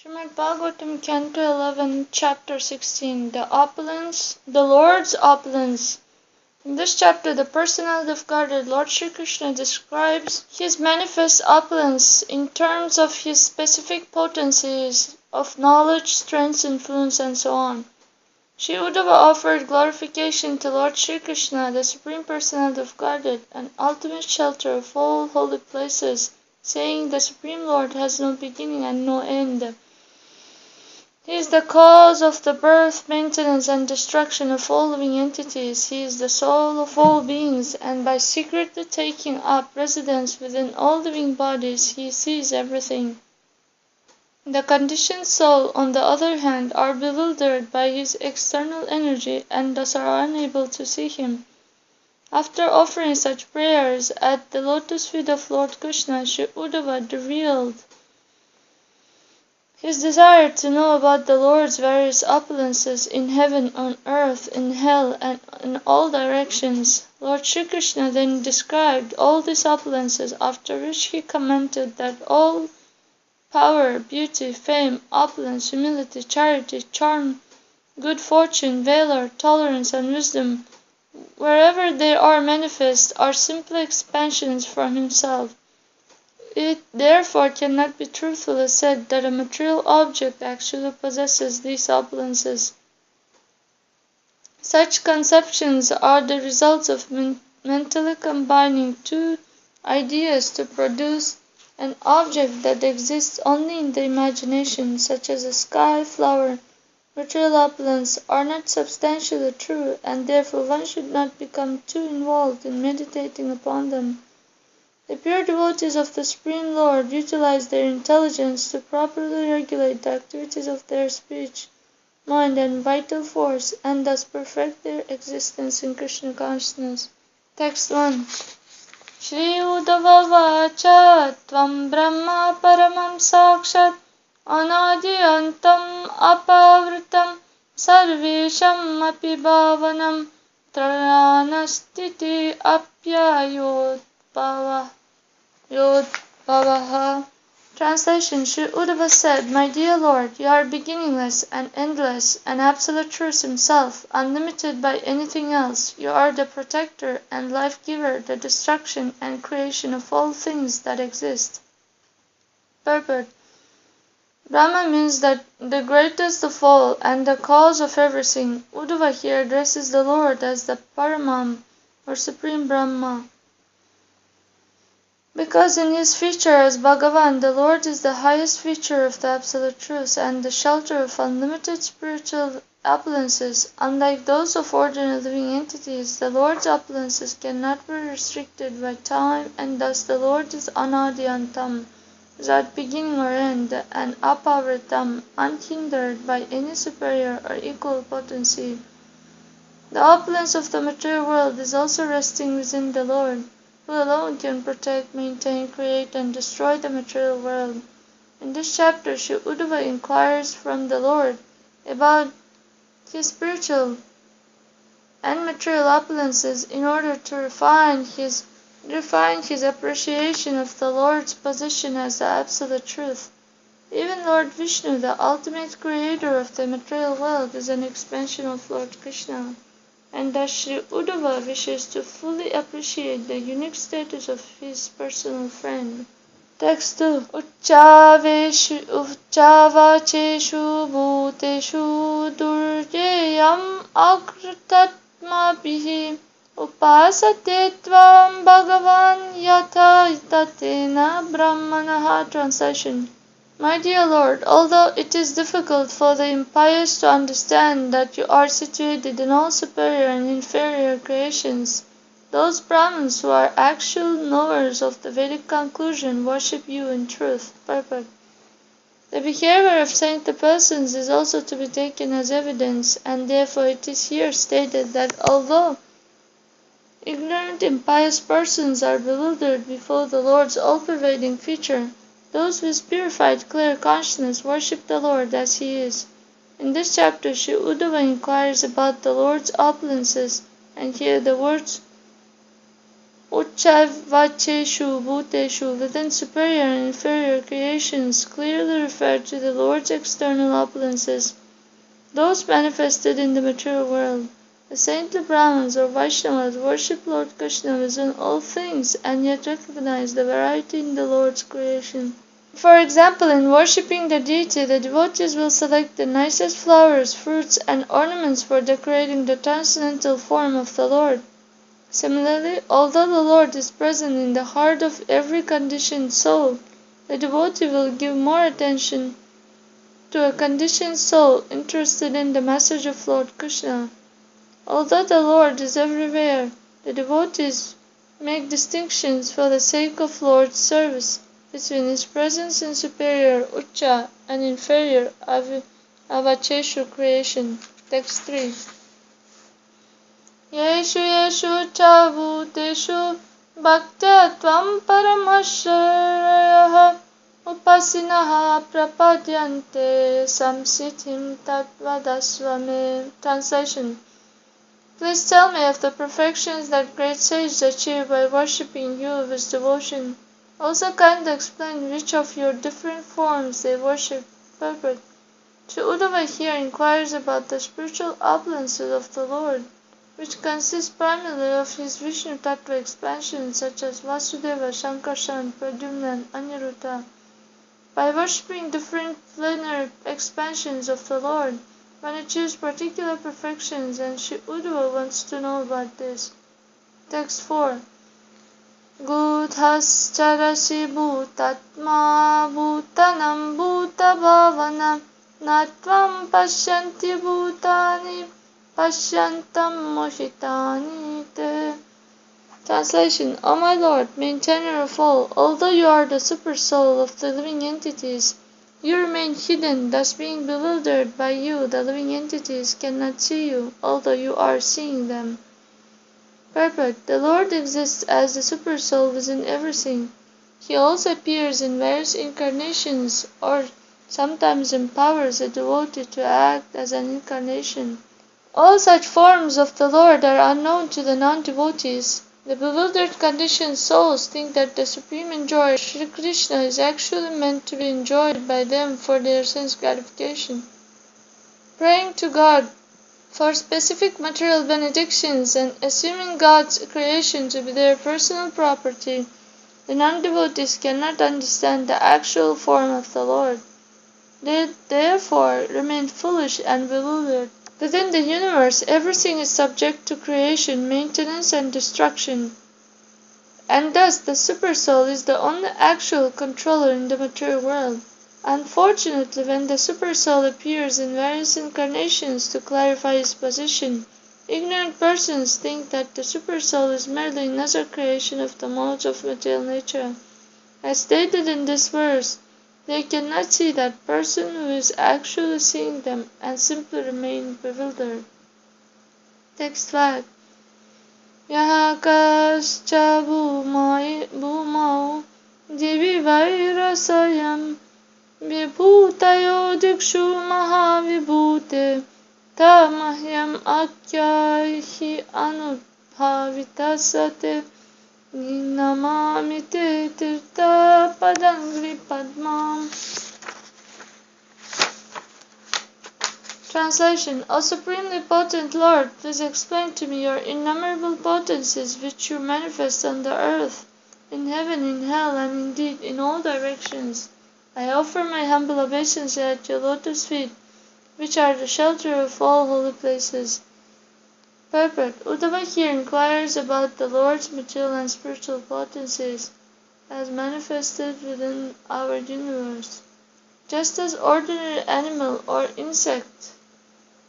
Srimad Bhagavatam Canto 11, Chapter 16, the Opulence, the Lord's Opulence. In this chapter, the Personality of Godhead, Lord Śrī Kṛṣṇa, describes his manifest opulence in terms of his specific potencies of knowledge, strength, influence, and so on. Śrī Uddhava offered glorification to Lord Śrī Kṛṣṇa, the Supreme Personality of Godhead, an ultimate shelter of all holy places, saying, "The Supreme Lord has no beginning and no end. He is the cause of the birth, maintenance, and destruction of all living entities. He is the soul of all beings, and by secretly taking up residence within all living bodies, he sees everything. The conditioned soul, on the other hand, are bewildered by his external energy and thus are unable to see him." After offering such prayers at the lotus feet of Lord Kṛṣṇa, Śrī Uddhava revealed his desire to know about the Lord's various opulences in heaven, on earth, in hell, and in all directions. Lord Śrī Kṛṣṇa then described all these opulences, after which he commented that all power, beauty, fame, opulence, humility, charity, charm, good fortune, valor, tolerance, and wisdom, wherever they are manifest, are simply expansions from himself. It therefore cannot be truthfully said that a material object actually possesses these opulences. Such conceptions are the results of mentally combining two ideas to produce an object that exists only in the imagination, such as a sky, flower. Material opulence are not substantially true, and therefore one should not become too involved in meditating upon them. The pure devotees of the Supreme Lord utilize their intelligence to properly regulate the activities of their speech, mind, and vital force, and thus perfect their existence in Krishna consciousness. Text 1. Śrī Uddhava Vacha Tvam Brahma Paramam Sakshat Anadi Antam Apavritam Sarvesham Api Bhavanam Trayanastiti Apyayodbhava Yodbhavaha. Translation. Śrī Uddhava said, "My dear Lord, you are beginningless and endless, and absolute truth himself, unlimited by anything else. You are the protector and life-giver, the destruction and creation of all things that exist." Purport. Brahma means that the greatest of all and the cause of everything. Uddhava here addresses the Lord as the Paramam, or Supreme Brahma, because in his feature as Bhagavan, the Lord is the highest feature of the Absolute Truth and the shelter of unlimited spiritual opulences. Unlike those of ordinary living entities, the Lord's opulences cannot be restricted by time, and thus the Lord is Anadi Antam, without beginning or end, and Apavritam, unhindered by any superior or equal potency. The opulence of the material world is also resting within the Lord, who alone can protect, maintain, create, and destroy the material world. In this chapter, Śrī Uddhava inquires from the Lord about his spiritual and material opulences in order to refine his appreciation of the Lord's position as the Absolute Truth. Even Lord Vishnu, the ultimate creator of the material world, is an expansion of Lord Kṛṣṇa, and thus Śrī Uddhava wishes to fully appreciate the unique status of his personal friend. Text 2. Uchavacheshu bhuteshu durjeyam agratatmabhihi upasate tvam bhagavan yatha tatena brahmanaha. Translation. My dear Lord, although it is difficult for the impious to understand that you are situated in all superior and inferior creations, those Brahmins who are actual knowers of the Vedic conclusion worship you in truth. Purport. The behavior of saintly persons is also to be taken as evidence, and therefore it is here stated that although ignorant impious persons are bewildered before the Lord's all-pervading feature, those with purified, clear consciousness worship the Lord as he is. In this chapter, Śrī Uddhava inquires about the Lord's opulences, and here the words Uccavacheshu bhuteshu within superior and inferior creations clearly refer to the Lord's external opulences, those manifested in the material world. The saintly Brahmins or Vaishnavas worship Lord Kṛṣṇa within all things and yet recognize the variety in the Lord's creation. For example, in worshipping the deity, the devotees will select the nicest flowers, fruits, and ornaments for decorating the transcendental form of the Lord. Similarly, although the Lord is present in the heart of every conditioned soul, the devotee will give more attention to a conditioned soul interested in the message of Lord Kṛṣṇa. Although the Lord is everywhere, the devotees make distinctions for the sake of Lord's service between his presence in superior Ucca and inferior Avacheshu creation. Text 3. Yeshu yeshu cha bhuteshu bhaktya tvam paramasharayaha upasinaha prapadyante samsiddhim tatvadasvame. Translation. Please tell me of the perfections that great sages achieve by worshipping you with devotion. Also kindly explain which of your different forms they worship. Purport. Śrī Uddhava here inquires about the spiritual opulences of the Lord, which consist primarily of his Vishnu Tattva expansions such as Vasudeva, Sankarshan, Pradyumna, and Aniruddha. By worshipping different plenary expansions of the Lord, one achieves particular perfections, and Śrī Uddhava wants to know about this. Text 4. Gudhascharasi bhutatma bhutanam bhutabhavanam natvam pashyanti bhutani pashyantam mohitani te. Translation. O my Lord, maintainer of all, although you are the super soul of the living entities, you remain hidden, thus being bewildered by you. The living entities cannot see you, although you are seeing them. Purport. The Lord exists as the super soul within everything. He also appears in various incarnations or sometimes empowers a devotee to act as an incarnation. All such forms of the Lord are unknown to the non-devotees. The bewildered conditioned souls think that the supreme enjoyer, Śrī Kṛṣṇa, is actually meant to be enjoyed by them for their sense gratification. Praying to God for specific material benedictions and assuming God's creation to be their personal property, the non-devotees cannot understand the actual form of the Lord. They therefore remain foolish and bewildered. Within the universe, everything is subject to creation, maintenance, and destruction, and thus the Supersoul is the only actual controller in the material world. Unfortunately, when the Supersoul appears in various incarnations to clarify his position, ignorant persons think that the Supersoul is merely another creation of the modes of material nature. As stated in this verse, they cannot see that person who is actually seeing them and simply remain bewildered. Text 5. Yahakascha bhumau divi vairasayam vibhutayo dikshu mahavibhute tamahyam akyahi anubhavitasate Namami te tirtha padangri padmam. Translation. O supremely potent Lord, please explain to me your innumerable potencies which you manifest on the earth, in heaven, in hell, and indeed in all directions. I offer my humble obeisance at your lotus feet, which are the shelter of all holy places. Purport. Uddhava here inquires about the Lord's material and spiritual potencies as manifested within our universe. Just as ordinary animal or insect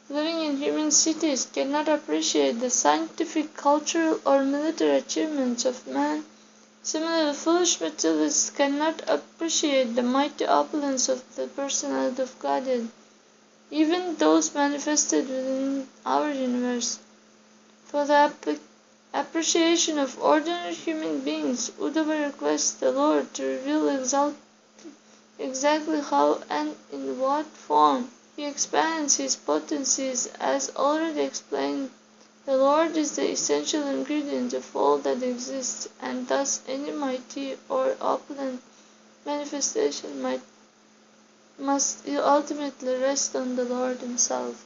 living in human cities cannot appreciate the scientific, cultural, or military achievements of man, similarly foolish materialists cannot appreciate the mighty opulence of the Personality of Godhead, even those manifested within our universe. For the appreciation of ordinary human beings, Uddhava requests the Lord to reveal exactly how and in what form he expands his potencies as already explained The Lord is the essential ingredient of all that exists, and thus any mighty or opulent manifestation must ultimately rest on the Lord Himself.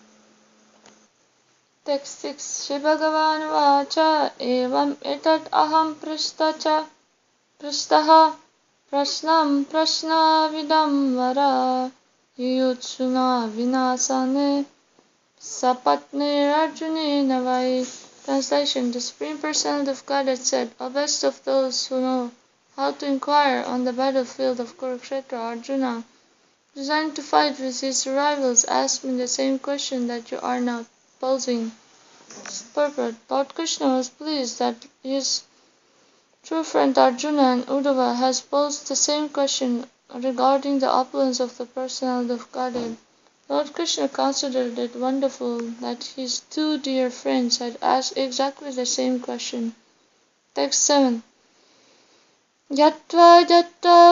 Text 6. Shri Bhagavan Vacha Evam Etat Aham Prashtaha Prashnam Prashnavidam Vara Yutsuna Vinasane Sapatne Arjune Navai. Translation. The Supreme Personality of Godhead said, O best of those who know how to inquire on the battlefield of Kurukshetra, Arjuna, designed to fight with his rivals, asked me the same question that you are now posing. Purport. Lord Kṛṣṇa was pleased that his true friend Arjuna and Uddhava has posed the same question regarding the opulence of the Personality of Godhead. Lord Kṛṣṇa considered it wonderful that his two dear friends had asked exactly the same question. Text 7. Yatva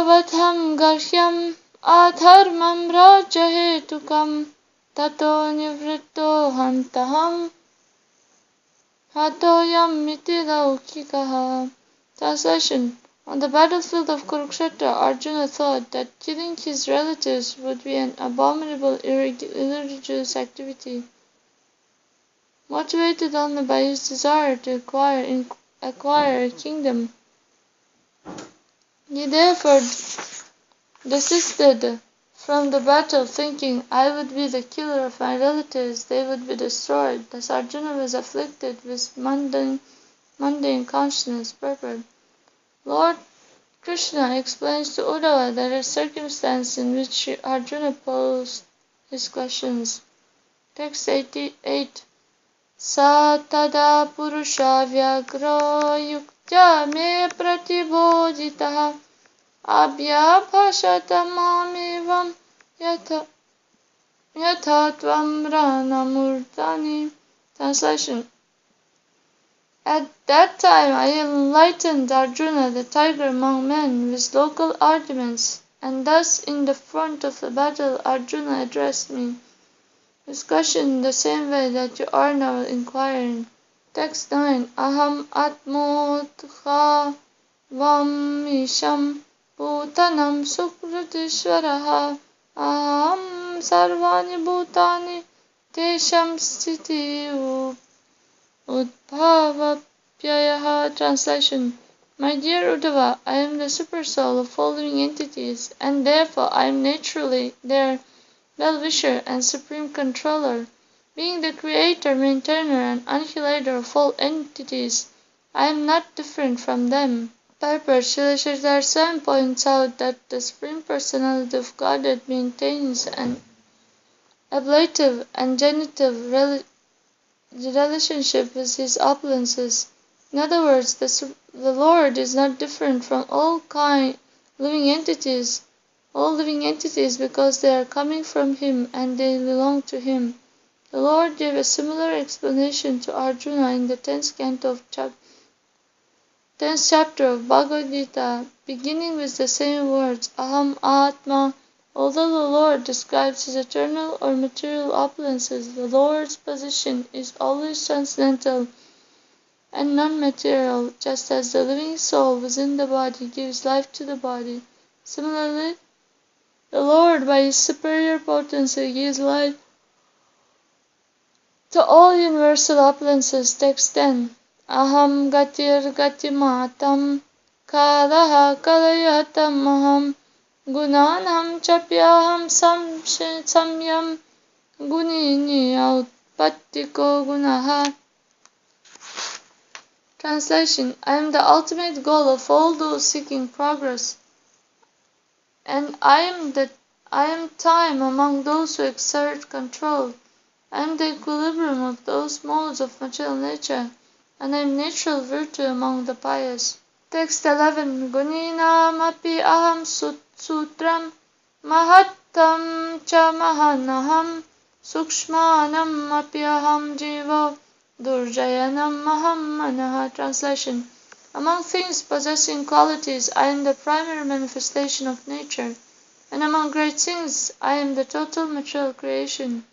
vadham garhyam adharmam rajahetukam tato nivritto hantaham hatoyam miti laukikaha. Translation. On the battlefield of Kurukshetra, Arjuna thought that killing his relatives would be an abominable irreligious activity. Motivated only by his desire to acquire a kingdom, he therefore desisted from the battle, thinking, I would be the killer of my relatives, they would be destroyed. Thus Arjuna was afflicted with mundane consciousness. Purport. Lord Kṛṣṇa explains to Uddhava the circumstance in which Arjuna posed his questions. Text 88. Sa tada purusha vyagro yuktya me pratibodhitaha abhyabhashata mamivam yatha tvam ranamurtani. Translation. At that time I enlightened Arjuna, the tiger among men, with local arguments, and thus in the front of the battle Arjuna addressed me with question in the same way that you are now inquiring. Text 9. Aham atmotha vamisham bhutanam sukritishvaraha aham sarvani bhutani tesham sthiti Uddhava Pyayaha. Translation. My dear Uddhava, I am the supersoul of all living entities, and therefore I am naturally their well-wisher and supreme controller. Being the creator, maintainer, and annihilator of all entities, I am not different from them. Purport. Srila Sridhar Swami points out that the Supreme Personality of Godhead maintains an ablative and genitive relationship with his opulences. In other words, the Lord is not different from all living entities because they are coming from him and they belong to him. The Lord gave a similar explanation to Arjuna in the 10th chapter of Bhagavad Gita, beginning with the same words, Aham Atma. Although the Lord describes his eternal or material opulences, the Lord's position is always transcendental and non-material, just as the living soul within the body gives life to the body. Similarly, the Lord, by his superior potency, gives life to all universal opulences. Text 10. Aham gatir gatimatam kalaha kalayatam aham Gunanam chapyaham samyam gunini outpattiko gunaha. Translation. I am the ultimate goal of all those seeking progress, and I am time among those who exert control. I am the equilibrium of those modes of material nature, and I am natural virtue among the pious. Text 11. Guninam api aham Sutram Mahattam cha mahanaham Sukshmanam apyaham jivo Durjayanam maham manaha. Translation. Among things possessing qualities, I am the primary manifestation of nature, and among great things, I am the total material creation.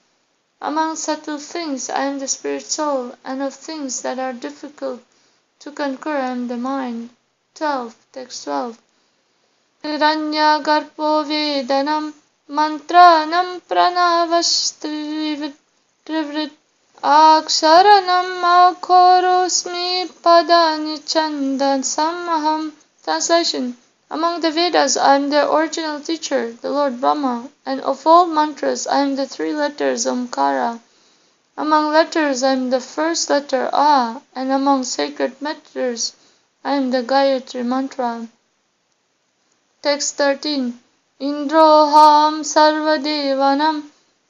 Among subtle things I am the spirit soul, and of things that are difficult to conquer I am the mind. 12. Text 12. Hiranya garpo vedanam mantranam pranavastrivrit aksharanam akhorosmi padani chandan samaham. Translation. Among the Vedas I am their original teacher, the Lord Brahma, and of all mantras I am the 3 letters Omkara. Among letters I am the first letter A, and among sacred letters I am the Gayatri mantra. Text 13. Indroham sarvadevanam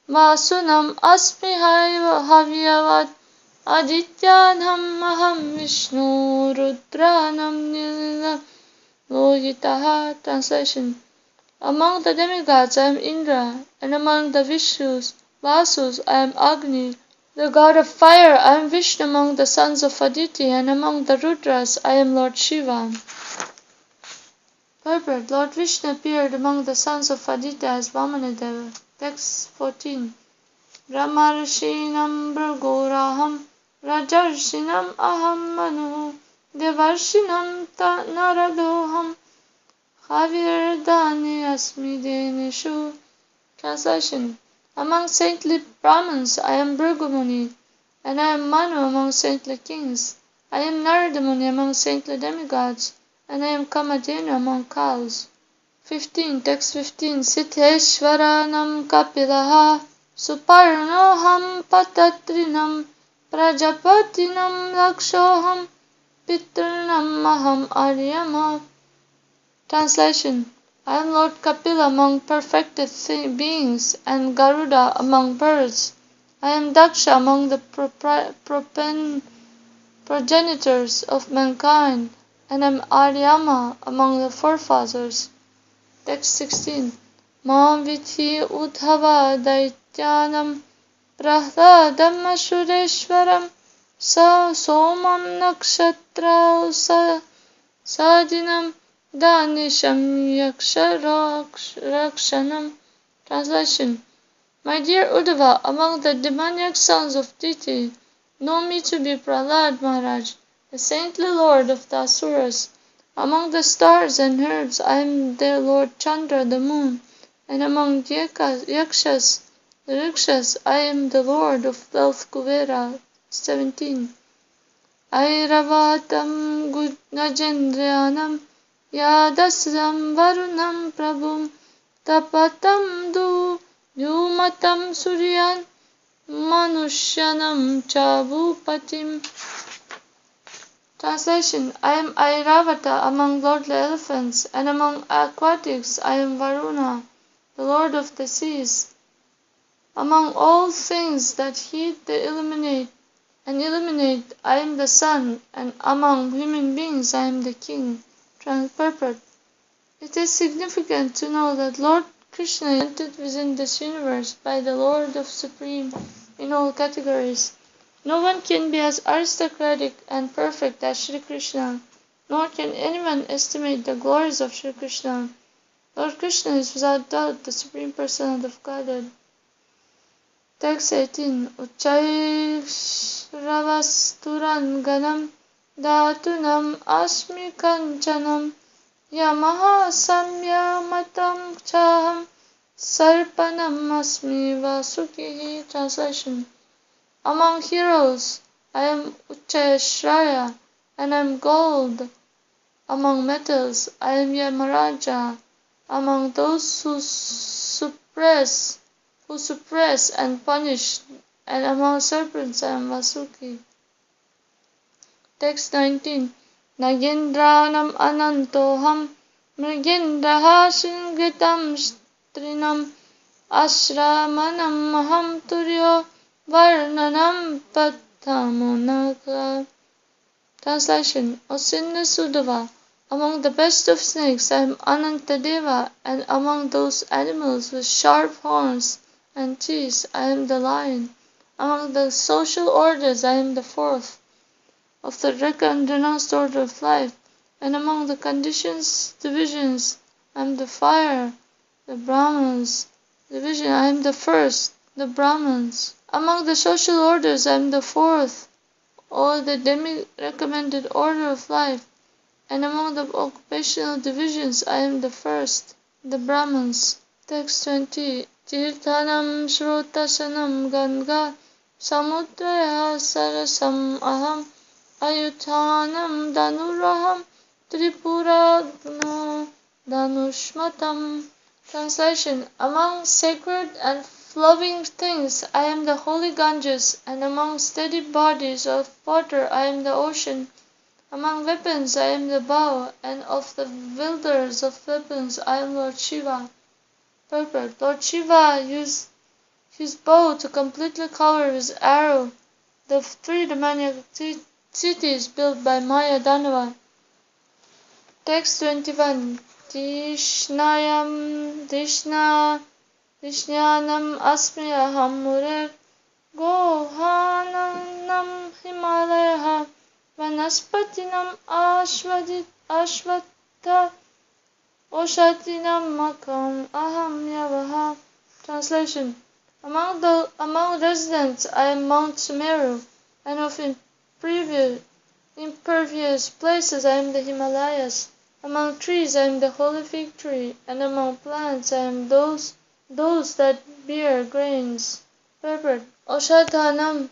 vasunam asmi havyavat adityanam aham vishnu rudranam nilam lohitaha. Translation. Among the demigods I am Indra, and among the Vasus I am Agni, the god of fire. I am Vishnu among the sons of Aditi, and among the Rudras I am Lord Shiva. Purport. Lord Vishnu appeared among the sons of Aditi as Vamanadeva. Text 14. Brahmarshinam Bhragoraham Rajarshinam Aham Manu Devarshinam Naradoham Havirdani Asmi Deneshu. Translation. Among saintly Brahmins I am Bhragumuni, and I am Manu among saintly kings. I am Narada Muni among saintly demigods, and I am Kamadhenu among cows. 15. Text 15. Siddheshwaranam Kapilaha Suparnoham Patatrinam Prajapatinam Lakshoham Pitranam Maham Aryama. Translation. I am Lord Kapila among perfected beings, and Garuda among birds. I am Daksha among the progenitors of mankind, and I am Aryama among the forefathers. Text 16. Mam Vidhi Uddhava Daityanam Prahladam Ashureshwaram Somam Nakshatra Sadinam Danisham Yaksharakshanam. Translation. My dear Uddhava, among the demoniac sons of Diti, know me to be Prahlad Maharaj, the saintly lord of the Asuras. Among the stars and herbs I am the Lord Chandra, the moon, and among the Yakshas, the Rikshas, I am the lord of wealth Kuvera. 17. Airavatam Gujnajendryanam Yadasram Varunam Prabhum Tapatam Yumatam Suryan Manushyanam Chabupatim. Translation. I am Airavata among lordly elephants, and among aquatics I am Varuna, the lord of the seas. Among all things that heat the illuminate, I am the sun, and among human beings I am the king. Purport. It is significant to know that Lord Kṛṣṇa is entered within this universe by the Lord of Supreme in all categories. No one can be as aristocratic and perfect as Śrī Kṛṣṇa, nor can anyone estimate the glories of Śrī Kṛṣṇa. Lord Kṛṣṇa is without doubt the Supreme Personality of Godhead. Text 18. Uchairavas ganam Dhatunam Asmi Kanchanam Yamaha Samyamatam Chaham Sarpanam Asmi Vasukihi. Translation. Among heroes I am Uchayashraya, and I am gold. Among metals I am Yamaraja. Among those who suppress and punish, and among serpents I am Vasuki. Text 19. Nagendranam anantoham mrigendraha shingitam strinam ashramanam maham turyo varnanam pathamunaka. Translation. O sinless Uddhava, among the best of snakes I am Anantadeva, and among those animals with sharp horns and teeth I am the lion. Among the social orders I am the fourth of the renounced order of life, and among the divisions I am the fire. The Brahma's division I am the first. the Brahmins. Among the social orders, I am the fourth, or the demi-recommended order of life, and among the occupational divisions, I am the first, the Brahmins. Text 20. Tirthanam Shrotasanam Ganga Samudraya Sarasam Aham Ayuthanam Danuraham Tripuragno Danushmatam. Translation. Among sacred and flowing things, I am the holy Ganges, and among steady bodies of water, I am the ocean. Among weapons, I am the bow, and of the wielders of weapons, I am Lord Shiva. Purport. Lord Shiva used his bow to completely cover his arrow the three demoniac cities built by Maya Danava. Text 21. Dishnyanam asmi aham murer gohananam himalaya vanaspatinam ashvatta oshatinam makam aham yavaha. Translation. Among residents, I am Mount Sumeru, and of impervious places, I am the Himalayas. Among trees, I am the holy fig tree, and among plants, I am those that bear grains. Purport. Oshadhanam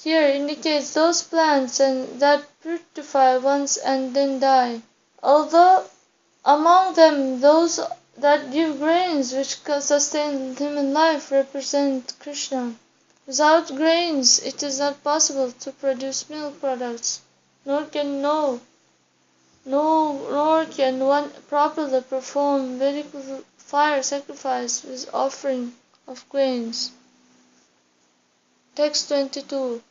here indicates those plants that fructify once and then die. Although among them those that give grains which sustain human life represent Krishna. Without grains, it is not possible to produce milk products, nor can one properly perform Vedic fire sacrifice with offering of grains. Text 22.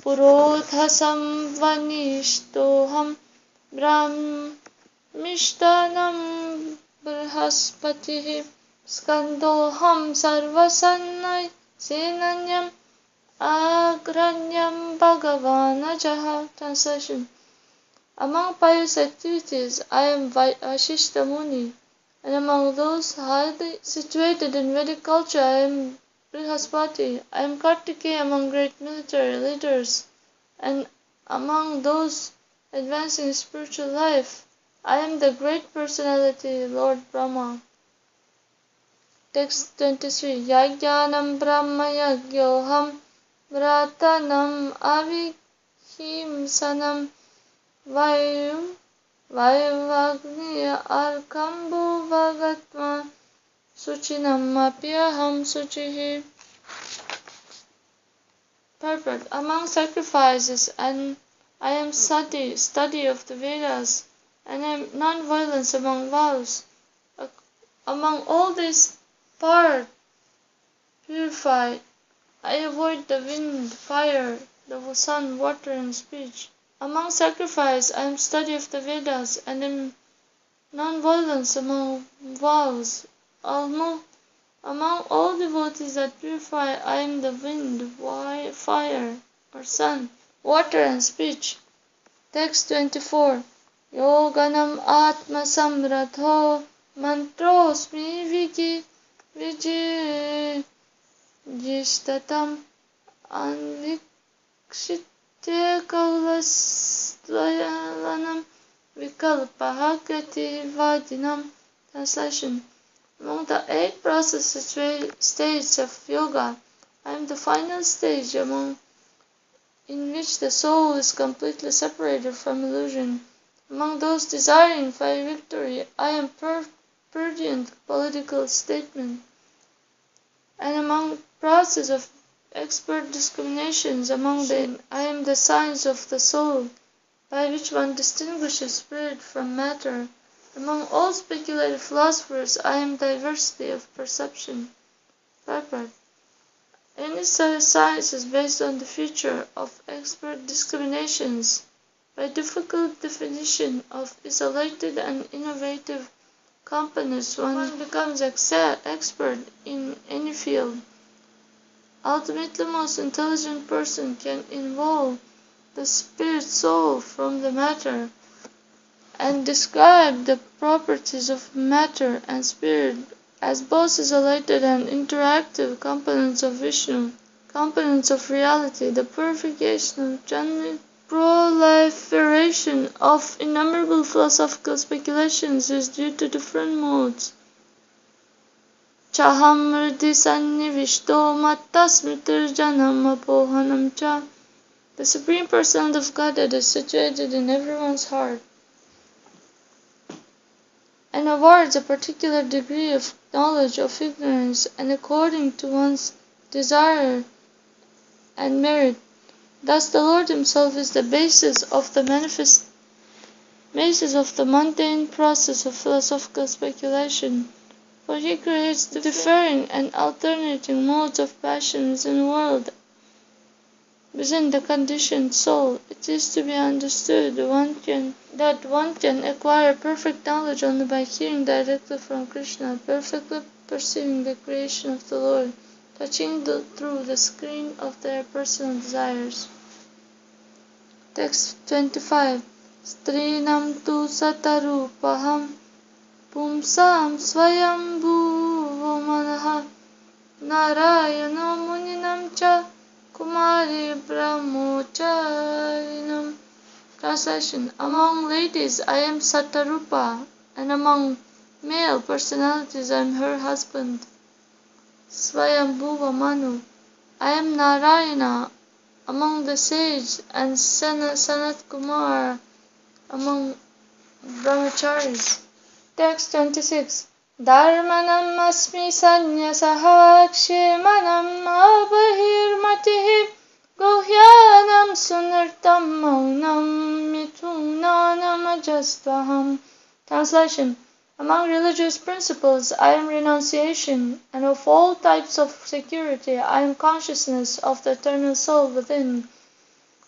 Purothasam vanishtoham brahmishtanam brhaspatihi skandoham sarvasannai senanyam agranyam bhagavanajaha. Translation. Among pious activities, I am Vashishta Muni, and among those highly situated in Vedic culture, I am Brihaspati. I am Kartikeya among great military leaders, and among those advancing spiritual life, I am the great personality, Lord Brahma. Text 23. Yajnanam Brahma Yajyoham Vratanam Avihimsanam Vayavagniya Arkambu Vagatma Suchinam Apyaham Suchihi. Purport. Among sacrifices, and I am study of the Vedas, and I am non-violence among vows. Among all these purified, I avoid the wind, fire, the sun, water, and speech. Among sacrifice, I am study of the Vedas, and am non-violence among vows. Among all devotees that purify, I am the wind, fire, or sun, water, and speech. Text 24. Yoganam atma samratho mantrosmi vijishtatam anvikshit Kaulasvayanam Vikalpaha Gati Vadinam. Translation. Among the 8 process stages of yoga, I am the final stage in which the soul is completely separated from illusion. Among those desiring fire victory, I am prudent political statement. And among process of expert discriminations, among them, I am the science of the soul, by which one distinguishes spirit from matter. Among all speculative philosophers, I am diversity of perception. Purport. Any science is based on the feature of expert discriminations. By difficult definition of isolated and innovative components, one becomes expert in any field. Ultimately, most intelligent person can evolve the spirit soul from the matter and describe the properties of matter and spirit as both isolated and interactive components of Vishnu, components of reality. The purification of genuine proliferation of innumerable philosophical speculations is due to different modes. Chaham mridi sannivishto mattasmitir janam apohanam cha. The Supreme Personality of Godhead is situated in everyone's heart and awards a particular degree of knowledge of ignorance and according to one's desire and merit. Thus the Lord himself is the basis of the mundane process of philosophical speculation, for he creates differing and alternating modes of passions in the world. Within the conditioned soul, it is to be understood that one can acquire perfect knowledge only by hearing directly from Krishna, perfectly perceiving the creation of the Lord, touching through the screen of their personal desires. Text 25. Strinam tu satarupaham pumsam swayambhuvo manaha narayano muninam cha kumari brahmocharinam. Translation. Among ladies I am Satarupa, and among male personalities I am her husband, Swayambhuva Manu. I am Narayana among the sage, and Sanat Kumar among brahmacharis. Text 26. Dharmanam asmi sanyasaha kshemanam abahirmatihi guhyanam sunartam maunam mitunanam ajastvaham. Translation. Among religious principles I am renunciation, and of all types of security I am consciousness of the eternal soul within.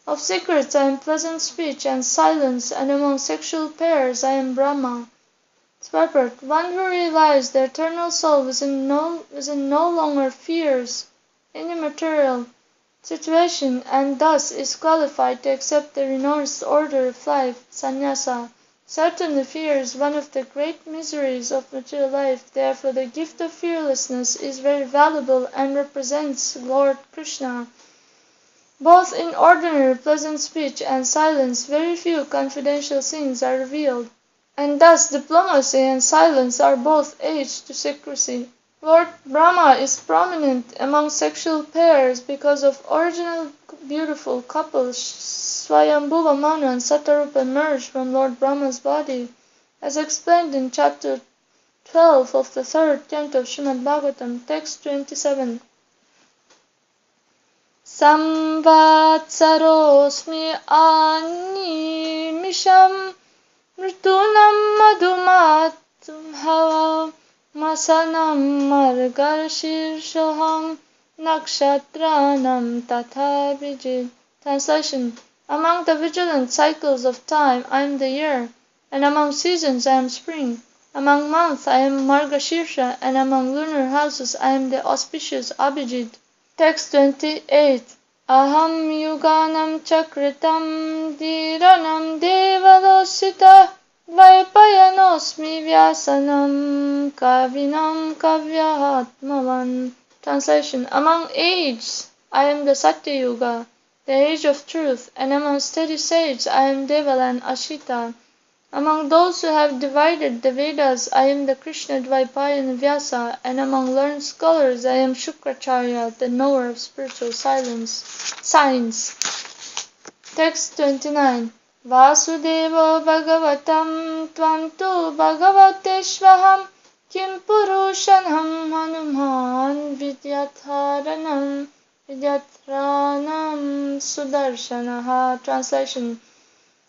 Of secrets I am pleasant speech and silence, and among sexual pairs I am Brahma. Purport. One who realizes the eternal soul within no longer fears any material situation, and thus is qualified to accept the renounced order of life, sannyasa. Certainly fear is one of the great miseries of material life, therefore the gift of fearlessness is very valuable and represents Lord Kṛṣṇa. Both in ordinary pleasant speech and silence, very few confidential things are revealed, and thus diplomacy and silence are both aids to secrecy. Lord Brahma is prominent among sexual pairs because of original beautiful couples. Swayambhuva Manu and Satarupa emerged from Lord Brahma's body, as explained in chapter 12 of the 3rd canto of Srimad Bhagavatam, text 27. Samvatsarosmi animisham mritunam madhumatum hava masanam margarshirshaham nakshatranam tatha vijit. Translation. Among the vigilant cycles of time I am the year, and among seasons I am spring. Among months I am Margashirsha, and among lunar houses I am the auspicious Abhijit. Text 28. Aham yuganam chakritam dhiranam devalosita vaipayanosmi vyasanam kavinam kavyahatmavan. Translation. Among ages I am the Satya Yuga, the age of truth, and among steady sages I am Deval and Ashita. Among those who have divided the Vedas I am the Krishna Dvaipayan Vyasa, and among learned scholars I am Shukracharya, the knower of spiritual science. Text 29. Vasudeva Bhagavatam Tvam Tu Bhagavateshvaham Kim Purushanam Hanuman Vidyatharanam Sudarshanaha. Translation.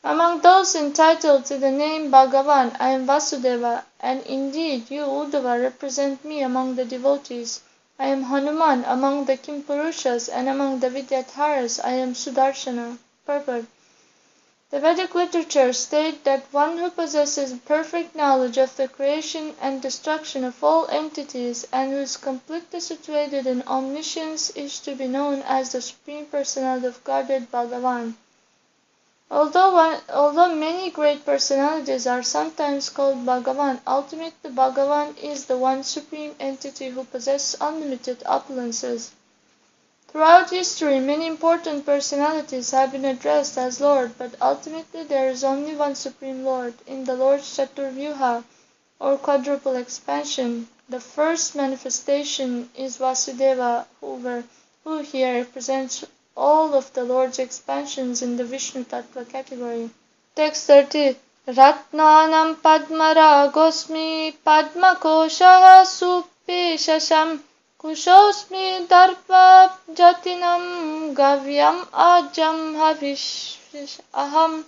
Among those entitled to the name Bhagavan, I am Vasudeva, and indeed you, Uddhava, represent me among the devotees. I am Hanuman among the Kimpurushas, and among the Vidyatharas I am Sudarshana. Purport. The Vedic literature states that one who possesses perfect knowledge of the creation and destruction of all entities and who is completely situated in omniscience is to be known as the Supreme Personality of Godhead, Bhagavan. Although many great personalities are sometimes called Bhagavan, ultimately Bhagavan is the one supreme entity who possesses unlimited opulences. Throughout history, many important personalities have been addressed as Lord, but ultimately there is only one Supreme Lord. In the Lord's Chaturvyuha, or quadruple expansion, the first manifestation is Vasudeva, who here represents all of the Lord's expansions in the Vishnu Tattva category. Text 30. Ratnanam Padmaragosmi Padmakosha Supeshasham Kushosmi Darpa Jatinam Gavyam Ajam Havish Aham.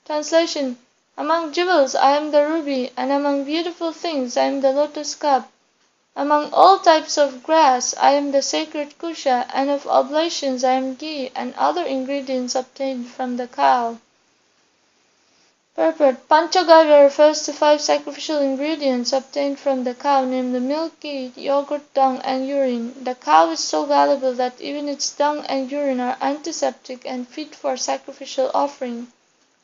Translation. Among jewels I am the ruby, and among beautiful things I am the lotus cup. Among all types of grass I am the sacred kusha, and of oblations I am ghee and other ingredients obtained from the cow. Purport. Panchagavya refers to 5 sacrificial ingredients obtained from the cow, namely milk, ghee, yogurt, dung, and urine. The cow is so valuable that even its dung and urine are antiseptic and fit for sacrificial offering.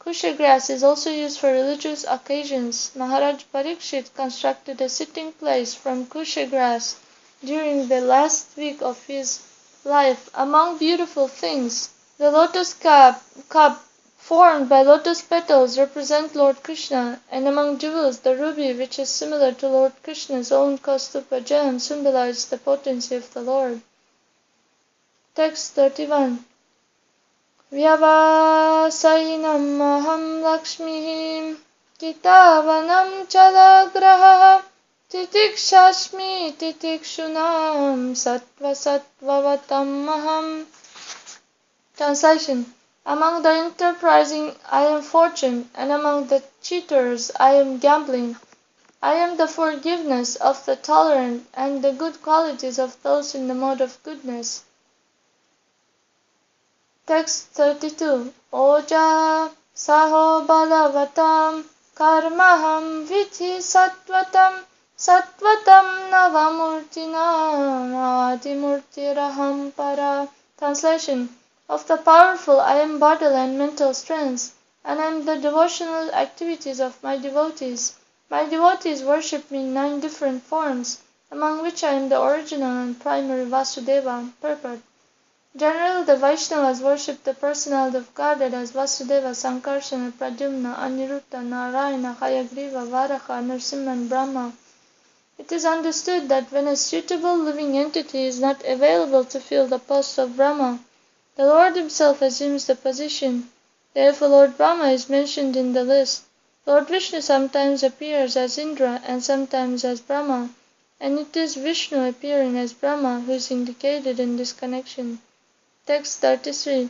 Kusha grass is also used for religious occasions. Maharaj Parikshit constructed a sitting place from kusha grass during the last week of his life. Among beautiful things, the lotus cup formed by lotus petals represent Lord Kṛṣṇa, and among jewels, the ruby, which is similar to Lord Kṛṣṇa's own Kaustupa gem, symbolizes the potency of the Lord. Text 31. Vyavasainam aham lakshmihim kitavanam chalagraha titikshashmi titikshunam sattva sattvavatam aham. Translation. Among the enterprising I am fortune, and among the cheaters I am gambling. I am the forgiveness of the tolerant and the good qualities of those in the mode of goodness. Text 32. Oja saho balavatam karmaham vidhi sattvatam navamurtinam adimurtiraham para. Translation. Of the powerful I am bodily and mental strength, and I am the devotional activities of my devotees. My devotees worship me in 9 different forms, among which I am the original and primary Vasudeva. Purport. Generally, the Vaishnavas worship the Personality of Godhead as Vasudeva, Sankarsana, Pradyumna, Aniruddha, Narayana, Hayagriva, Varaha, Narasimha, and Brahma. It is understood that when a suitable living entity is not available to fill the post of Brahma, the Lord himself assumes the position. Therefore, Lord Brahma is mentioned in the list. Lord Vishnu sometimes appears as Indra and sometimes as Brahma, and it is Vishnu appearing as Brahma who is indicated in this connection. Text 33.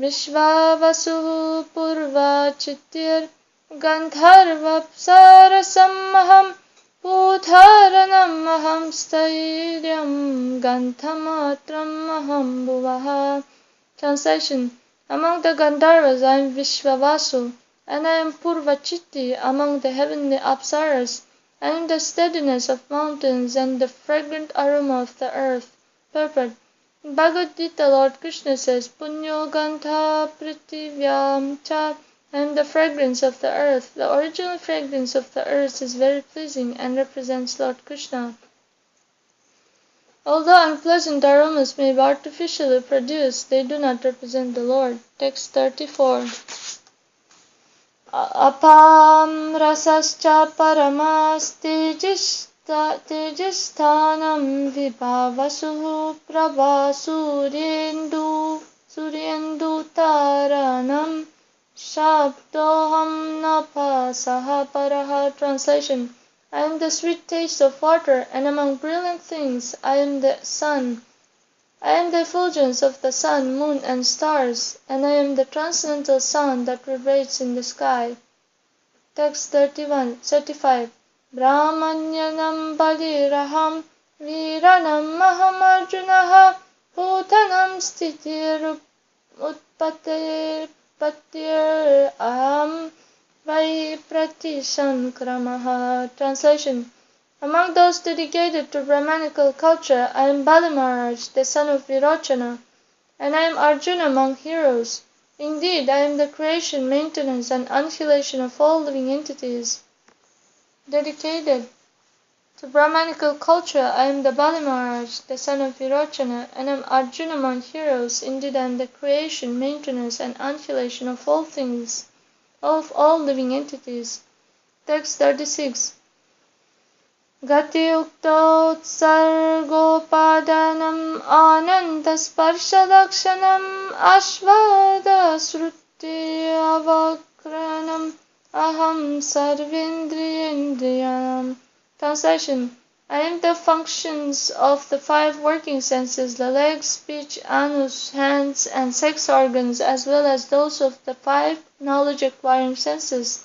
Vishvavasuhu purva chittir gandharvapsarasamaham udharanamaham stairyam gandhamatramaham bhuvaha. Translation. Among the Gandharvas I am Vishvavasu, and I am Purvachitti among the heavenly Apsaras. I am the steadiness of mountains and the fragrant aroma of the earth. Purport. In Bhagavad Gita, Lord Kṛṣṇa says, Punyo Gandha Pritivyam Cha. I am the fragrance of the earth. The original fragrance of the earth is very pleasing and represents Lord Kṛṣṇa. Although unpleasant aromas may be artificially produced, they do not represent the Lord. Text 34. Apam rasascha paramas tejisthanam vibhavasuhu prabha suryendu taranam shabdoham napasaha paraha. Translation. I am the sweet taste of water, and among brilliant things I am the sun. I am the effulgence of the sun, moon, and stars, and I am the transcendental sound that vibrates in the sky. Text 35. Brahmanyanam baliraham viranam maham arjunaha bhutanam sthitir utpatir aham vai pratishankramaha. Translation. Among those dedicated to Brahmanical culture, I am Bali Maharaj, the son of Virochana, and I am Arjuna among heroes. Indeed, I am the creation, maintenance, and annihilation of all living entities. Dedicated to Brahmanical culture, I am the Bali Maharaj, the son of Virochana, and am Arjuna among heroes. Indeed, I am the creation, maintenance, and annihilation of all things, of all living entities. Text 36. Gati ukta utsargopadanam anantasparshadakshanam ashvada sruti avakranam aham sarvindriyendriyanam. Translation. I am the functions of the five working senses, the legs, speech, anus, hands, and sex organs, as well as those of the five knowledge-acquiring senses,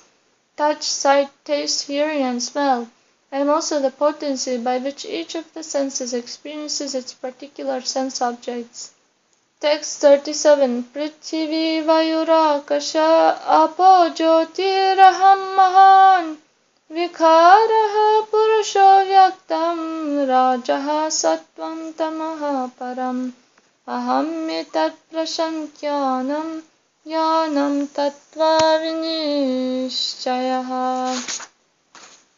touch, sight, taste, hearing, and smell. I am also the potency by which each of the senses experiences its particular sense objects. Text 37. Prithvi vayurakasha apo jyotiraham mahan vikharaha purusho vyaktam rajaha sattvam tamaha param aham etat prashankyanam yanam tattva vinishchayaha.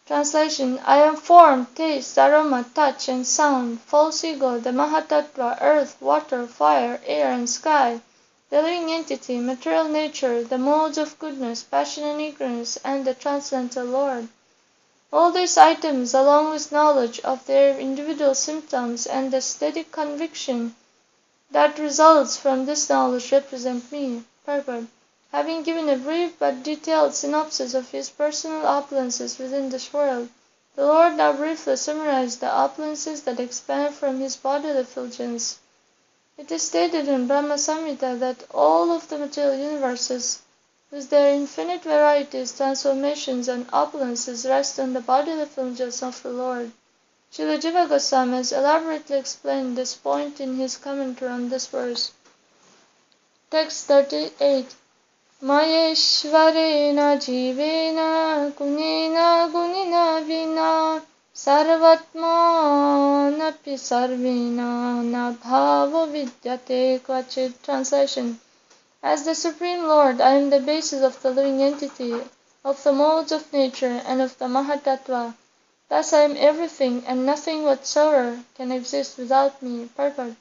Translation. I am form, taste, aroma, touch, and sound, false ego, the Mahatattva, earth, water, fire, air, and sky, the living entity, material nature, the modes of goodness, passion and ignorance, and the transcendental Lord. All these items, along with knowledge of their individual symptoms and the steady conviction that results from this knowledge, represent me, purport. Having given a brief but detailed synopsis of his personal opulences within this world, the Lord now briefly summarized the opulences that expand from his bodily effulgence. It is stated in Brahma Samhita that all of the material universes, with their infinite varieties, transformations, and opulences, rest on the bodily effulgence of the Lord. Srila Jiva Goswami has elaborately explained this point in his commentary on this verse. Text 38. Mayeshvarena jivena gunena gunina vina sarvatmanapi sarvena na bhava vidyate kvachit. Translation. As the Supreme Lord, I am the basis of the living entity, of the modes of nature, and of the Mahatattva. Thus I am everything, and nothing whatsoever can exist without me. Purport.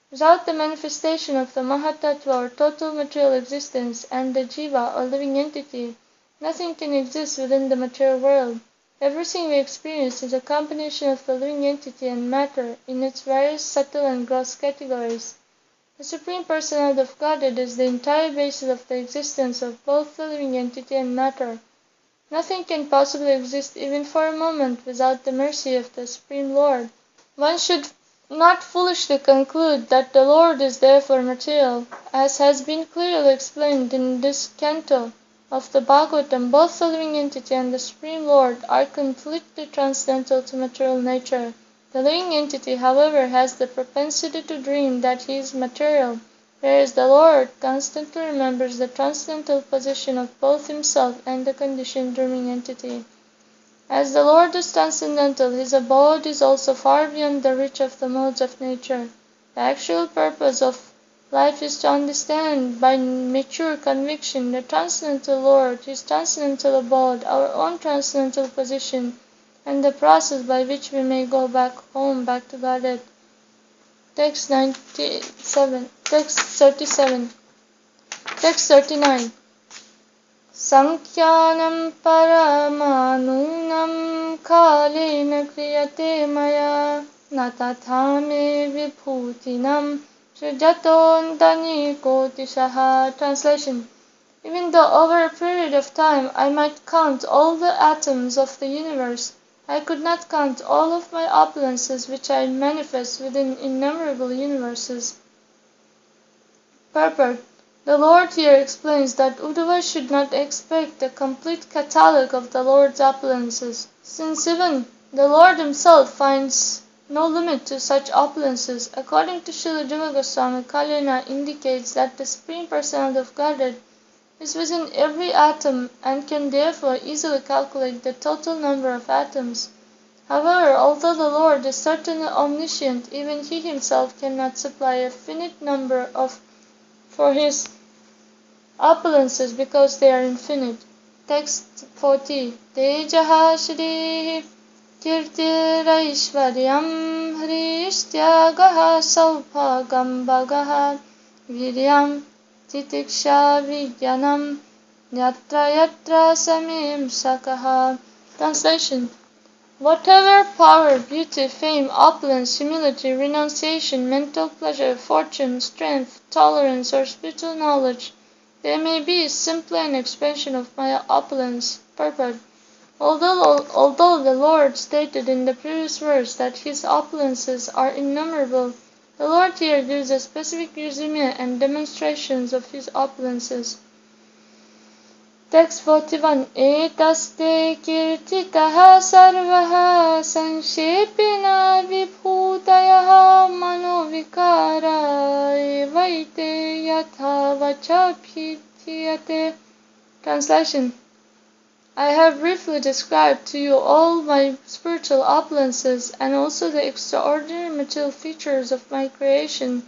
Without the manifestation of the Mahatattva or total material existence and the Jiva or living entity, nothing can exist within the material world. Everything we experience is a combination of the living entity and matter in its various subtle and gross categories. The Supreme Personality of Godhead is the entire basis of the existence of both the living entity and matter. Nothing can possibly exist even for a moment without the mercy of the Supreme Lord. One should not foolishly conclude that the Lord is therefore material. As has been clearly explained in this canto of the Bhagavatam, both the living entity and the Supreme Lord are completely transcendental to material nature. The living entity, however, has the propensity to dream that he is material, whereas the Lord constantly remembers the transcendental position of both himself and the conditioned dreaming entity. As the Lord is transcendental, his abode is also far beyond the reach of the modes of nature. The actual purpose of life is to understand by mature conviction the transcendental Lord, his transcendental abode, our own transcendental position, and the process by which we may go back home, back to Godhead. Text 37. Text 39. Sankhyanam paramanunam kalena kriyate maya natathame vibhutinam srijaton kotishaha. Translation. Even though over a period of time I might count all the atoms of the universe, I could not count all of my opulences which I manifest within innumerable universes. Purport. The Lord here explains that Uddhava should not expect a complete catalogue of the Lord's opulences, since even the Lord himself finds no limit to such opulences. According to Srila Jiva Goswami, Kalena indicates that the Supreme Personality of Godhead is within every atom and can therefore easily calculate the total number of atoms. However, although the Lord is certainly omniscient, even he himself cannot supply a finite number for his opulences because they are infinite. Text 40. Tejaha Śrī Kirtiraishvaryam Hristyagaha Saubhagam Bhagaha Viryam Titiksha Vigyanam Yatra Yatra Samim Sakaha. Translation. Whatever power, beauty, fame, opulence, humility, renunciation, mental pleasure, fortune, strength, tolerance, or spiritual knowledge they may be, is simply an expansion of my opulence. Purport. Although the Lord stated in the previous verse that his opulences are innumerable, the Lord here gives a specific resume and demonstrations of his opulences. Text 41. Etaste kirtitaha sarvaha sanshepena vibhutayaha manovikara evaite yatha vachaphityate. Translation. I have briefly described to you all my spiritual opulences and also the extraordinary material features of my creation,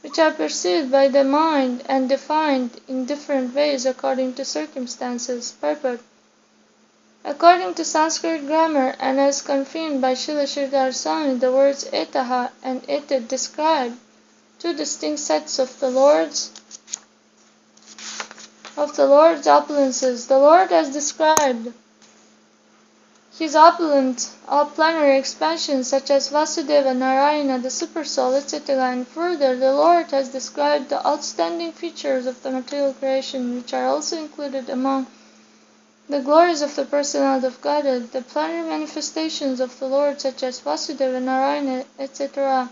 which are perceived by the mind and defined in different ways according to circumstances. Purport. According to Sanskrit grammar and as confirmed by Srila Sridhar Swami, the words etaha and etet describe two distinct sets of the Lord's opulences. The Lord has described his opulent plenary expansions such as Vasudeva, Narayana, the Supersoul, etc. And further, the Lord has described the outstanding features of the material creation, which are also included among the glories of the Personality of Godhead. The plenary manifestations of the Lord such as Vasudeva, Narayana, etc.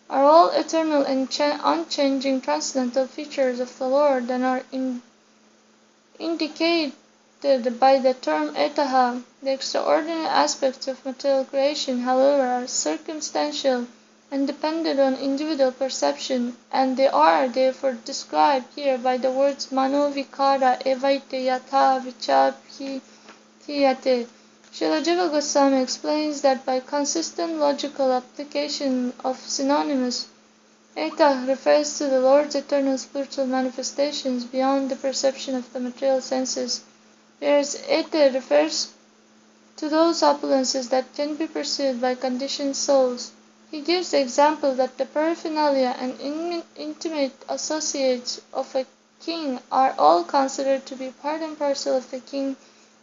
are all eternal and unchanging transcendental features of the Lord and are indicated by the term etaha. The extraordinary aspects of material creation, however, are circumstantial and dependent on individual perception, and they are therefore described here by the words manovikara evaite yatha vichaphityate. Srila Jiva Goswami explains that by consistent logical application of synonymous, eta refers to the Lord's eternal spiritual manifestations beyond the perception of the material senses, whereas ete refers to those opulences that can be perceived by conditioned souls. He gives the example that the paraphernalia and intimate associates of a king are all considered to be part and parcel of the king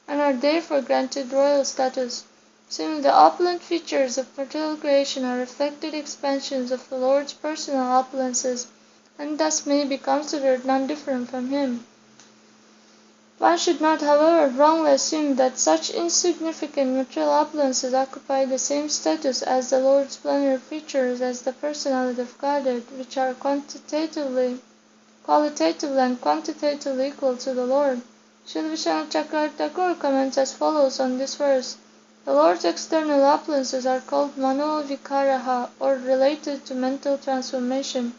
and are therefore granted royal status. Similarly, the opulent features of material creation are reflected expansions of the Lord's personal opulences and thus may be considered non-different from him. One should not, however, wrongly assume that such insignificant material opulences occupy the same status as the Lord's plenary features as the Personality of Godhead, which are qualitatively and quantitatively equal to the Lord. Srila Vishwanath Chakravarti Thakur comments as follows on this verse. The Lord's external opulences are called manovikaraha, or related to mental transformation,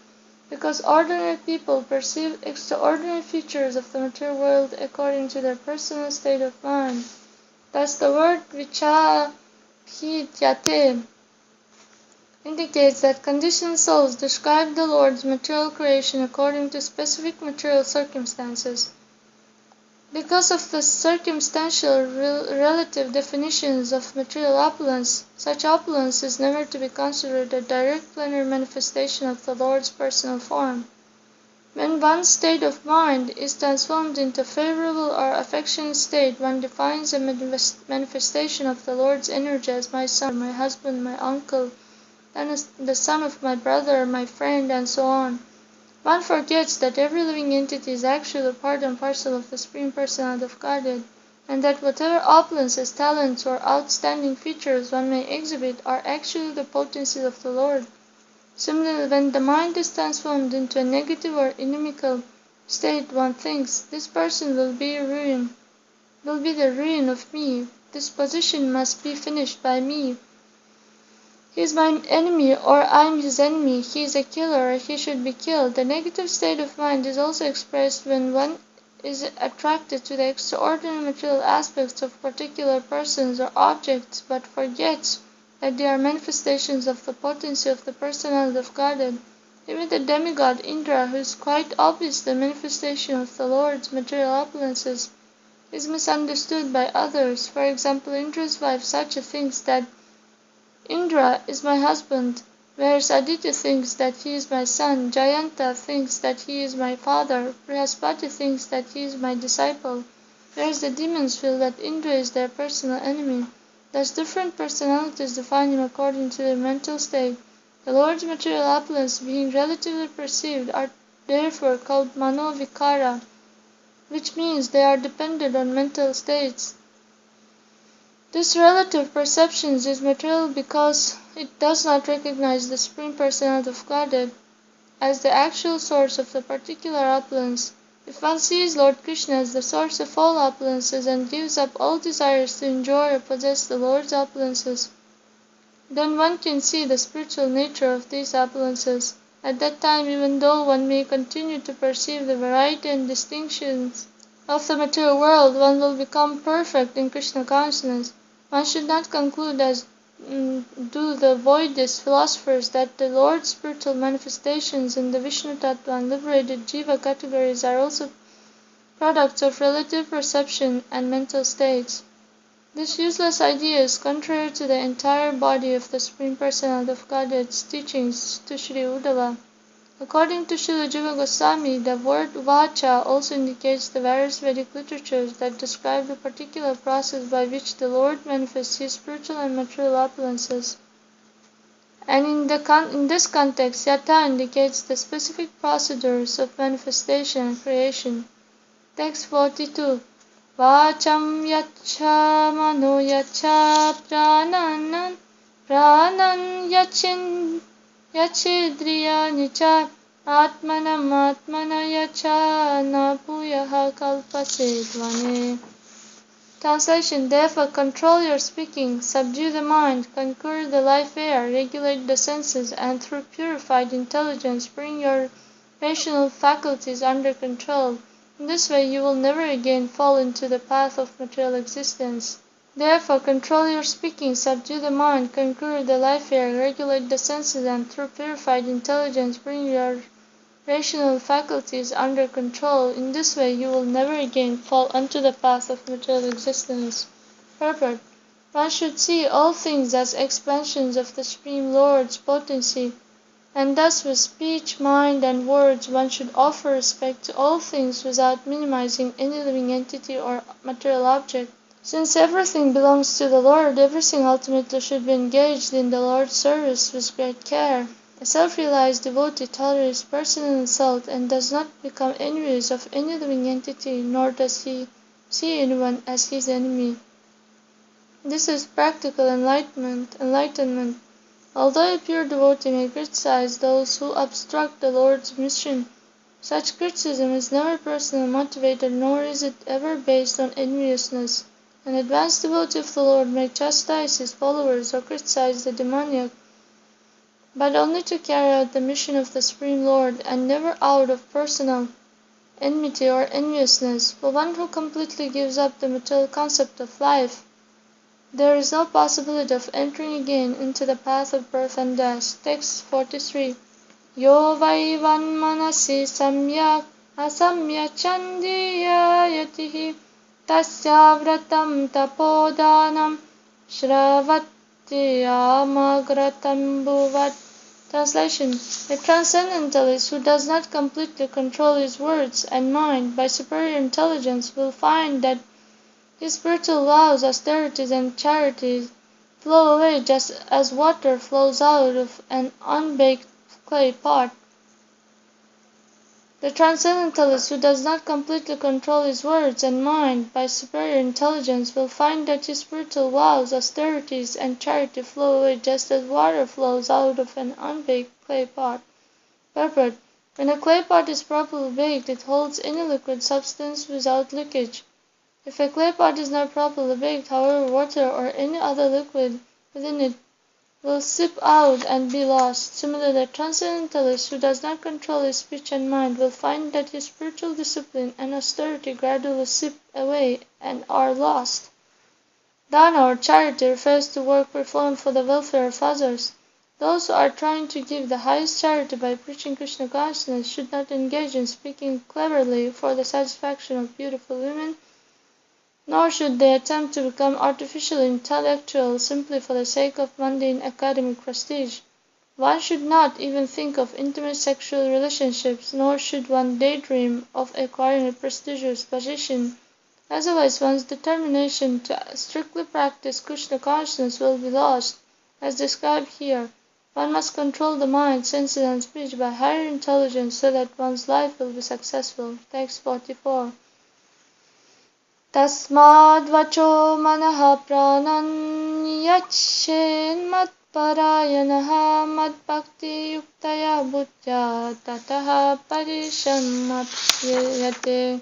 because ordinary people perceive extraordinary features of the material world according to their personal state of mind. Thus the word vichaphityate indicates that conditioned souls describe the Lord's material creation according to specific material circumstances. Because of the circumstantial relative definitions of material opulence, such opulence is never to be considered a direct plenary manifestation of the Lord's personal form. When one's state of mind is transformed into a favorable or affectionate state, one defines a manifestation of the Lord's energy as my son, my husband, my uncle, then as the son of my brother, my friend, and so on. One forgets that every living entity is actually part and parcel of the Supreme Personality of Godhead, and that whatever opulences, talents, or outstanding features one may exhibit are actually the potencies of the Lord. Similarly, when the mind is transformed into a negative or inimical state, one thinks, this person will be the ruin of me, this position must be finished by me. He is my enemy, or I am his enemy. He is a killer, or he should be killed. The negative state of mind is also expressed when one is attracted to the extraordinary material aspects of particular persons or objects, but forgets that they are manifestations of the potency of the Personality of Godhead, Even the demigod Indra, who is quite obviously the manifestation of the Lord's material opulences, is misunderstood by others. For example, Indra's wife Satya thinks that Indra is my husband, whereas Aditya thinks that he is my son, Jayanta thinks that he is my father, Brihaspati thinks that he is my disciple, whereas the demons feel that Indra is their personal enemy. Thus different personalities define him according to their mental state. The Lord's material opulence being relatively perceived are therefore called manovikara, which means they are dependent on mental states. This relative perception is material because it does not recognize the Supreme Personality of Godhead as the actual source of the particular opulence. If one sees Lord Kṛṣṇa as the source of all opulences and gives up all desires to enjoy or possess the Lord's opulences, then one can see the spiritual nature of these opulences. At that time, even though one may continue to perceive the variety and distinctions of the material world, one will become perfect in Krishna consciousness. One should not conclude, as do the Voidist philosophers, that the Lord's spiritual manifestations in the Vishnu Tattva and liberated Jiva categories are also products of relative perception and mental states. This useless idea is contrary to the entire body of the Supreme Personality of Godhead's teachings to Śrī Uddhava. According to Srila Jiva Goswami, the word vacha also indicates the various Vedic literatures that describe the particular process by which the Lord manifests his spiritual and material opulences. And in this context, yatha indicates the specific procedures of manifestation and creation. Text 42. Vacham yacha mano yacha pranan yachidriya nicha atmanam yacha na puyaha kalpasedvane. Translation. Therefore, control your speaking, subdue the mind, conquer the life air, regulate the senses, and through purified intelligence bring your rational faculties under control. In this way you will never again fall into the path of material existence. Therefore, control your speaking, subdue the mind, conquer the life air, regulate the senses, and through purified intelligence bring your rational faculties under control. In this way you will never again fall onto the path of material existence. Purport. One should see all things as expansions of the Supreme Lord's potency, and thus with speech, mind, and words one should offer respect to all things without minimizing any living entity or material object. Since everything belongs to the Lord, everything ultimately should be engaged in the Lord's service with great care. A self-realized devotee tolerates personal insult and does not become envious of any living entity, nor does he see anyone as his enemy. This is practical enlightenment. Although a pure devotee may criticize those who obstruct the Lord's mission, such criticism is never personally motivated, nor is it ever based on enviousness. An advanced devotee of the Lord may chastise his followers or criticize the demoniac, but only to carry out the mission of the Supreme Lord, and never out of personal enmity or enviousness. For one who completely gives up the material concept of life, there is no possibility of entering again into the path of birth and death. Text 43. Yo vai van manasi samyak asamyachandiya yatihi tasya vratam tapodanam shravati amagratam bhuvat. Translation. A transcendentalist who does not completely control his words and mind by superior intelligence will find that his spiritual vows, austerities, and charities flow away just as water flows out of an unbaked clay pot. The transcendentalist who does not completely control his words and mind by superior intelligence will find that his spiritual vows, austerities, and charity flow away just as water flows out of an unbaked clay pot. Purport. When a clay pot is properly baked, it holds any liquid substance without leakage. If a clay pot is not properly baked, however, water or any other liquid within it will seep out and be lost. Similarly, the transcendentalist who does not control his speech and mind will find that his spiritual discipline and austerity gradually seep away and are lost. Dana or charity refers to work performed for the welfare of others. Those who are trying to give the highest charity by preaching Krishna consciousness should not engage in speaking cleverly for the satisfaction of beautiful women, nor should they attempt to become artificially intellectual simply for the sake of mundane academic prestige. One should not even think of intimate sexual relationships, nor should one daydream of acquiring a prestigious position. Otherwise, one's determination to strictly practice Krishna consciousness will be lost, as described here. One must control the mind, senses, and speech by higher intelligence so that one's life will be successful. Text 44. Tasmad vacho manaha pranan yachen matparayanaha madbhakti yuktaya buddhya tataha parishammapyate.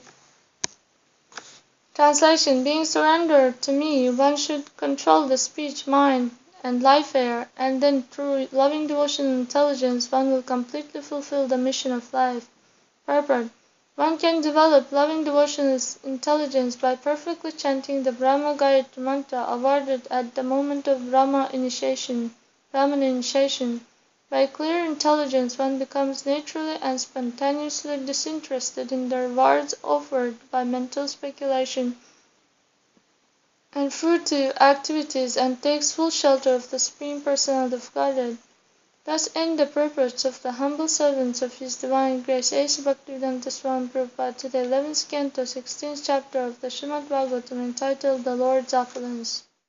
Translation: being surrendered to me, one should control the speech, mind, and life air, and then through loving devotion and intelligence, one will completely fulfill the mission of life. Purport: one can develop loving devotion and intelligence by perfectly chanting the Brahma Gayatri mantra awarded at the moment of Brahman initiation. By clear intelligence, one becomes naturally and spontaneously disinterested in the rewards offered by mental speculation and fruitive activities, and takes full shelter of the Supreme Personality of Godhead. Thus end the purports of the humble servants of His Divine Grace A.C. Bhaktivedanta Swami Prabhupada to the 11th Canto, 16th chapter of the Srimad Bhagavatam entitled The Lord's Opulence.